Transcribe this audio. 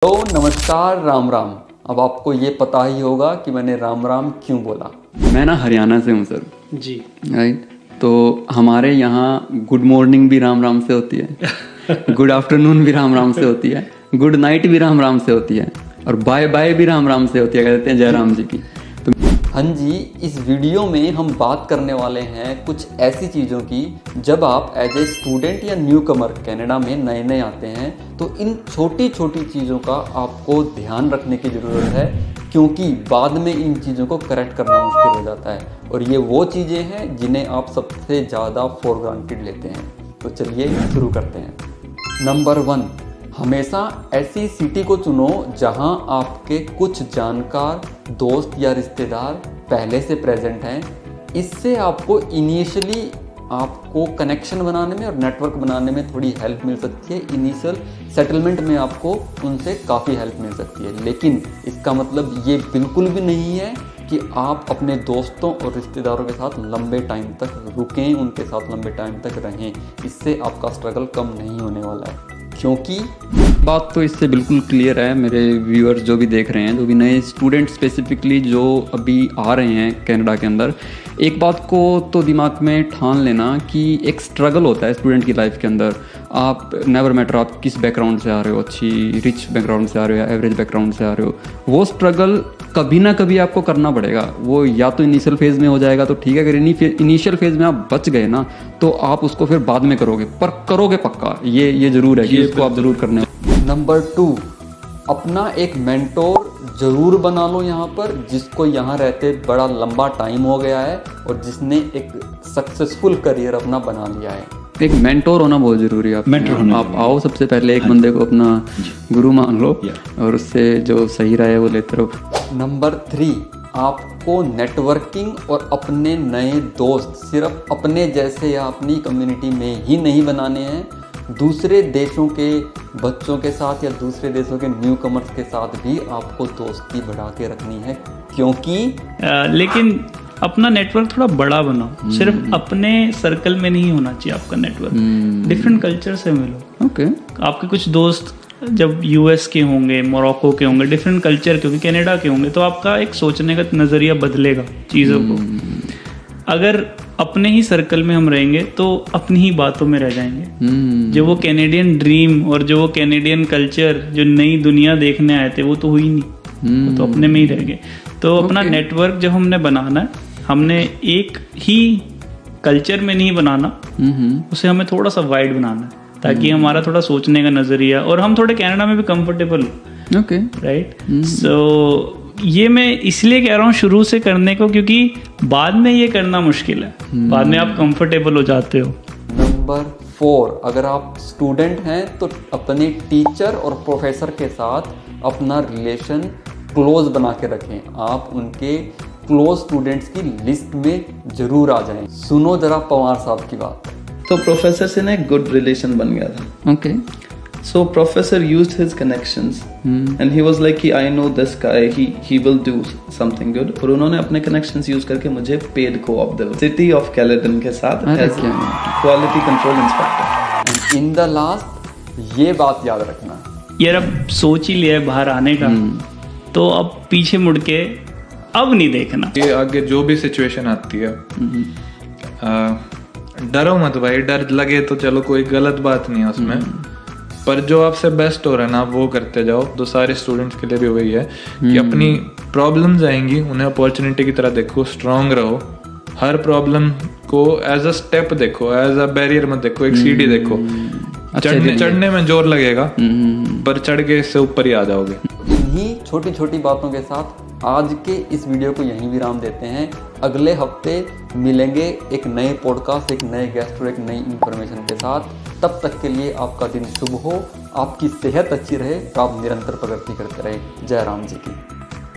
तो नमस्कार, राम राम। अब आपको ये पता ही होगा कि मैंने राम राम क्यों बोला। मैं ना हरियाणा से हूँ सर जी। राइट। तो हमारे यहाँ गुड मॉर्निंग भी राम राम से होती है, गुड आफ्टरनून भी राम राम से होती है, गुड नाइट भी राम राम से होती है, और बाय बाय भी राम राम से होती है, कहते हैं जयराम जी की। तो हाँ जी, इस वीडियो में हम बात करने वाले हैं कुछ ऐसी चीज़ों की जब आप एज ए स्टूडेंट या न्यू कमर कनाडा में नए नए आते हैं तो इन छोटी छोटी चीज़ों का आपको ध्यान रखने की ज़रूरत है, क्योंकि बाद में इन चीज़ों को करेक्ट करना मुश्किल हो जाता है। और ये वो चीज़ें हैं जिन्हें आप सबसे ज़्यादा फॉर ग्रांटेड लेते हैं। तो चलिए शुरू करते हैं। नंबर 1, हमेशा ऐसी सिटी को चुनो जहां आपके कुछ जानकार दोस्त या रिश्तेदार पहले से प्रेजेंट हैं। इससे आपको इनिशियली आपको कनेक्शन बनाने में और नेटवर्क बनाने में थोड़ी हेल्प मिल सकती है। इनिशियल सेटलमेंट में आपको उनसे काफ़ी हेल्प मिल सकती है, लेकिन इसका मतलब ये बिल्कुल भी नहीं है कि आप अपने दोस्तों और रिश्तेदारों के साथ लंबे टाइम तक रुकें, उनके साथ लंबे टाइम तक रहें। इससे आपका स्ट्रगल कम नहीं होने वाला है, क्योंकि बात तो इससे बिल्कुल क्लियर है। मेरे व्यूअर्स जो भी देख रहे हैं, जो भी नए स्टूडेंट स्पेसिफिकली जो अभी आ रहे हैं कनाडा के अंदर, एक बात को तो दिमाग में ठान लेना कि एक स्ट्रगल होता है स्टूडेंट की लाइफ के अंदर। आप नेवर मैटर आप किस बैकग्राउंड से आ रहे हो, अच्छी रिच बैकग्राउंड से आ रहे हो या एवरेज बैकग्राउंड से आ रहे हो, वो स्ट्रगल कभी ना कभी आपको करना पड़ेगा। वो या तो इनिशियल फेज़ में हो जाएगा तो ठीक है, अगर इनिशियल फेज़ में आप बच गए ना तो आप उसको फिर बाद में करोगे, पर करोगे पक्का। ये ज़रूर है कि इसको आप ज़रूर करने। नंबर 2, अपना एक मेंटोर ज़रूर बना लो यहाँ पर, जिसको यहाँ रहते बड़ा लंबा टाइम हो गया है और जिसने एक सक्सेसफुल करियर अपना बना लिया है। एक मेंटोर होना बहुत ज़रूरी है। आप आओ, सबसे पहले एक बंदे को अपना गुरु मान लो और उससे जो सही रहे वो लेते रहो। नंबर 3, आपको नेटवर्किंग और अपने नए दोस्त सिर्फ अपने जैसे या अपनी कम्युनिटी में ही नहीं बनाने हैं, दूसरे देशों के बच्चों के साथ या दूसरे देशों के न्यू कमर्स के साथ भी आपको दोस्ती बढ़ा के रखनी है, क्योंकि लेकिन अपना नेटवर्क थोड़ा बड़ा बनाओ। सिर्फ अपने सर्कल में नहीं होना चाहिए आपका नेटवर्क, डिफरेंट कल्चर से मिलो। ओके। आपके कुछ दोस्त जब यूएस के होंगे, मोरक्को के होंगे, डिफरेंट कल्चर के होंगे, कनाडा के होंगे, तो आपका एक सोचने का नज़रिया बदलेगा चीज़ों को। अगर अपने ही सर्कल में हम रहेंगे तो अपनी ही बातों में रह जाएंगे। जो वो कैनेडियन ड्रीम और जो वो कैनेडियन कल्चर, जो नई दुनिया देखने आए थे, वो तो हुई नहीं, वो तो अपने में ही रह गए। तो अपना नेटवर्क जब हमने बनाना है, हमने एक ही कल्चर में नहीं बनाना, उसे हमें थोड़ा सा वाइड बनाना है, ताकि हमारा थोड़ा सोचने का नज़रिया और हम थोड़े कनाडा में भी कंफर्टेबल हो। Okay, right. सो ये मैं इसलिए कह रहा हूँ शुरू से करने को, क्योंकि बाद में ये करना मुश्किल है, बाद में आप कंफर्टेबल हो जाते हो। नंबर 4, अगर आप स्टूडेंट हैं तो अपने टीचर और प्रोफेसर के साथ अपना रिलेशन क्लोज बना के रखें। आप उनके क्लोज स्टूडेंट्स की लिस्ट में जरूर आ जाएं। सुनो जरा पवार साहब की बात। तो प्रोफेसर से ना एक गुड रिलेशन बन गया था। Okay. So professor used his connections and he was like कि I know this guy, he will do something good। और उन्होंने अपने connections use करके मुझे paid co-op दिया सिटी ऑफ कैलेडन के साथ as quality control inspector। In the last ये बात याद रखना यार, अब सोच ही लिया है बाहर आने का, तो अब पीछे मुड़ के अब नहीं देखना। ये आगे जो भी सिचुएशन आती है, डरो मत भाई। डर लगे तो चलो कोई गलत बात नहीं है उसमें, पर जो आपसे बेस्ट हो रहा है ना वो करते जाओ। तो सारे स्टूडेंट्स के लिए भी वही है कि अपनी प्रॉब्लम्स आएंगी, उन्हें अपॉर्चुनिटी की तरह देखो, स्ट्रांग रहो। हर प्रॉब्लम को एज अ स्टेप देखो, एज अ बैरियर मत देखो, एक सीढ़ी देखो। चढ़ने में जोर लगेगा, पर चढ़ के इससे ऊपर ही आ जाओगे। इन्हीं छोटी छोटी बातों के साथ आज के इस वीडियो को यहीं विराम देते हैं। अगले हफ्ते मिलेंगे एक नए पॉडकास्ट, एक नए गेस्ट और एक नई इंफॉर्मेशन के साथ। तब तक के लिए आपका दिन शुभ हो, आपकी सेहत अच्छी रहे, तो आप निरंतर प्रगति करते रहे। जय राम जी की।